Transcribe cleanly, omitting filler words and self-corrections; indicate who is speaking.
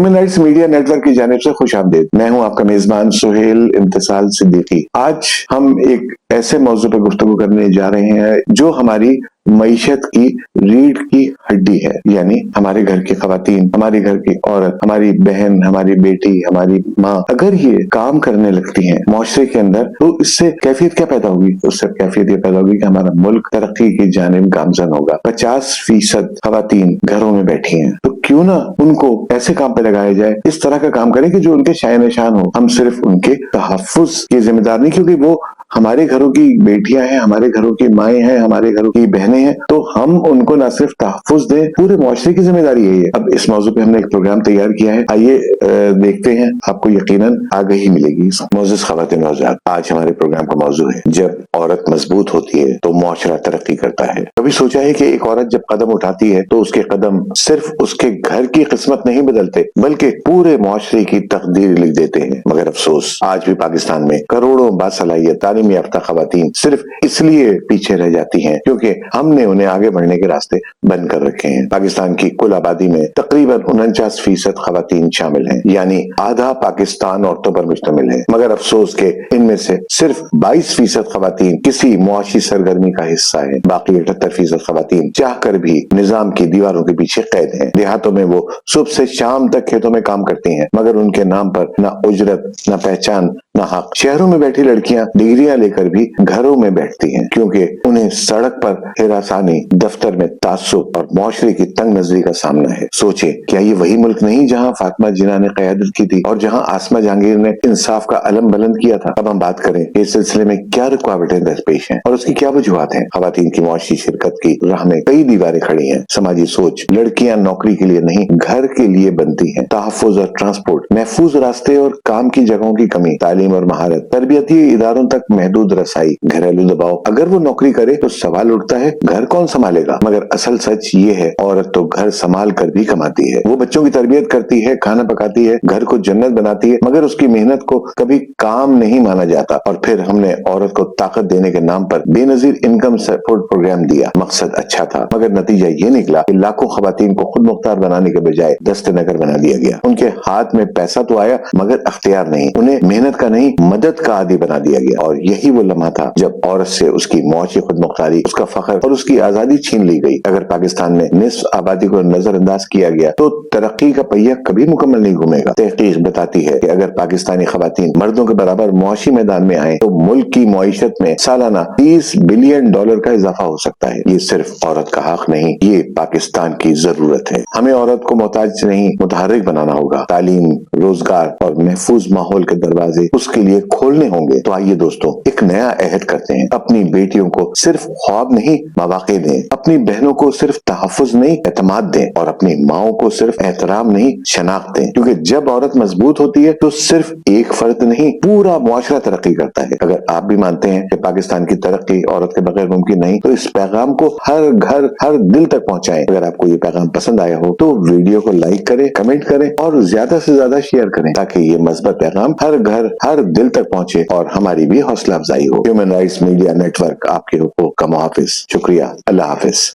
Speaker 1: Human rights media network की जानिब से खुश आमदीद। मैं हूं आपका मेजबान सुहेल इम्तिसाल सिद्दीकी। आज हम एक ऐसे मौजू पर गुफ्तगू करने जा रहे हैं जो हमारी मईशत की रीढ़ की हड्डी है, यानी हमारे घर की खवातीन, हमारे घर की औरत, हमारी बहन, हमारी बेटी, हमारी माँ अगर ये काम करने लगती हैं माशरे के अंदर, तो इससे कैफियत क्या पैदा होगी? उससे कैफियत ये पैदा होगी कि हमारा मुल्क तरक्की की जानिब गामजन होगा। 50% खवातीन घरों में बैठी हैं, तो क्यों ना उनको ऐसे काम पे लगाया जाए, इस तरह का काम करें कि जो उनके शान निशान हो। हम सिर्फ उनके तहफ्फुज की जिम्मेदार नहीं, क्योंकि वो हमारे घरों की बेटियां हैं, हमारे घरों की माएँ हैं, हमारे घरों की बहनें हैं, तो हम उनको न सिर्फ तहफ्फुज दें, पूरे मुआशरे की जिम्मेदारी है ये। अब इस मौजू पे हमने एक प्रोग्राम तैयार किया है, आइए देखते हैं, आपको यकीनन आगाही मिलेगी। मोअज़्ज़िज़ ख़वातीन व हज़रात, आज हमारे प्रोग्राम का मौजू है, जब औरत मजबूत होती है तो मुआशरा तरक्की करता है। कभी सोचा है कि एक औरत जब कदम उठाती है तो उसके कदम सिर्फ उसके घर की किस्मत नहीं बदलते, बल्कि पूरे मुआशरे की तकदीर लिख देते हैं। मगर अफसोस, आज भी पाकिस्तान में करोड़ों बासलाहियत तालीम याफ्ता खवातीन सिर्फ इसलिए पीछे रह जाती हैं क्योंकि हमने उन्हें आगे बढ़ने के रास्ते बंद कर रखे हैं। पाकिस्तान की कुल आबादी में तकरीबन 49% खवातीन शामिल हैं, यानी आधा पाकिस्तान औरतों पर मुश्तमिल है। मगर अफसोस के इनमें से सिर्फ 22% खवातीन किसी मुआशी सरगर्मी का हिस्सा है। बाकी 78% खवातीन चाह कर भी निजाम की दीवारों के पीछे कैद हैं। देहातों में वो सुबह से शाम तक खेतों में काम करती हैं, मगर उनके नाम पर न उजरत, न पहचान, न हक। शहरों में बैठी लड़कियां डिग्रियां लेकर भी घरों में बैठती हैं, क्योंकि उन्हें सड़क पर हिरासानी, दफ्तर में तासुब और मुआशरे की तंग नजरी का सामना है। सोचे, क्या ये वही मुल्क नहीं जहां फातिमा जिन्ना ने क़यादत की थी और जहां आसमा जहांगीर ने इंसाफ का अलम बुलंद किया था? अब हम बात करें इस सिलसिले में क्या रुकावटें दरपेश हैं और उसकी क्या वजूहात हैं। खवातीन की मुआशी शिरकत की राह में कई दीवारें खड़ी हैं। समाजी सोच, लड़कियां नौकरी के लिए नहीं घर के लिए बनती हैं। तहफ्फुज और ट्रांसपोर्ट, महफूज रास्ते और काम की जगहों की कमी, तालीम और महारत, तरबियती इदारों तक महदूद रसाई, घरेलू दबाव। अगर वो नौकरी करे तो सवाल उठता है, घर कौन संभालेगा? मगर असल सच ये है, औरत तो घर संभाल कर भी कमाती है। वो बच्चों की तरबियत करती है, खाना पकाती है, घर को जन्नत बनाती है, मगर उसकी मेहनत को कभी काम नहीं माना जाता। और फिर हमने औरत को ताकत देने के नाम पर बेनजीर इनकम सपोर्ट प्रोग्राम दिया। मकसद अच्छा था, मगर नतीजा ये निकला कि लाखों खवातीन को खुद मुख्तार बनाने के बजाय दस्ते नगर बना दिया गया। उनके हाथ में पैसा तो आया, मगर अख्तियार नहीं। उन्हें मेहनत का नहीं, मदद का आदी बना दिया गया। और यही वो लम्हा था जब औरत से उसकी मुआशी खुद मुख्तारी, उसका फख्र और उसकी आजादी छीन ली गई। अगर पाकिस्तान में निस्फ आबादी को नजरअंदाज किया गया तो तरक्की का पहिया कभी मुकम्मल नहीं घूमेगा। तहकीक बताती है कि अगर पाकिस्तानी खवातीन मर्दों के बराबर मुआशी मैदान में आए तो मुल्क की मईशत में सालाना $30 बिलियन का इजाफा हो सकता है। ये सिर्फ औरत का हक नहीं, ये पाकिस्तान की जरूरत है। हमें औरत को मोहताज नहीं, मुतहर्रिक बनाना होगा। तालीम, रोजगार और महफूज माहौल के दरवाजे उसके लिए खोलने होंगे। तो आइए दोस्तों, एक नया अहद करते हैं। अपनी बेटियों को सिर्फ ख्वाब नहीं, मौके दें। अपनी बहनों को सिर्फ तहफ्फुज नहीं, एतमाद दें। और अपनी माओं को सिर्फ एहतराम नहीं, शनाख्त दें। क्योंकि जब औरत मजबूत होती है तो सिर्फ एक फर्द नहीं, पूरा मुआशरा तरक्की करता है। अगर आप भी मानते हैं कि पाकिस्तान की तरक्की औरत के बगैर मुमकिन नहीं, तो इस पैगाम को हर घर, हर दिल तक पहुंचाएं। अगर आपको ये पैगाम पसंद आया हो तो वीडियो को लाइक करें, कमेंट करें और ज्यादा से ज्यादा शेयर करें, ताकि ये मस्बत पैगाम हर घर, हर दिल तक पहुंचे और हमारी भी हौसला अफजाई हो। ह्यूमन राइट्स मीडिया नेटवर्क आपके हुकूक का मुहाफिज। शुक्रिया। अल्लाह हाफिज।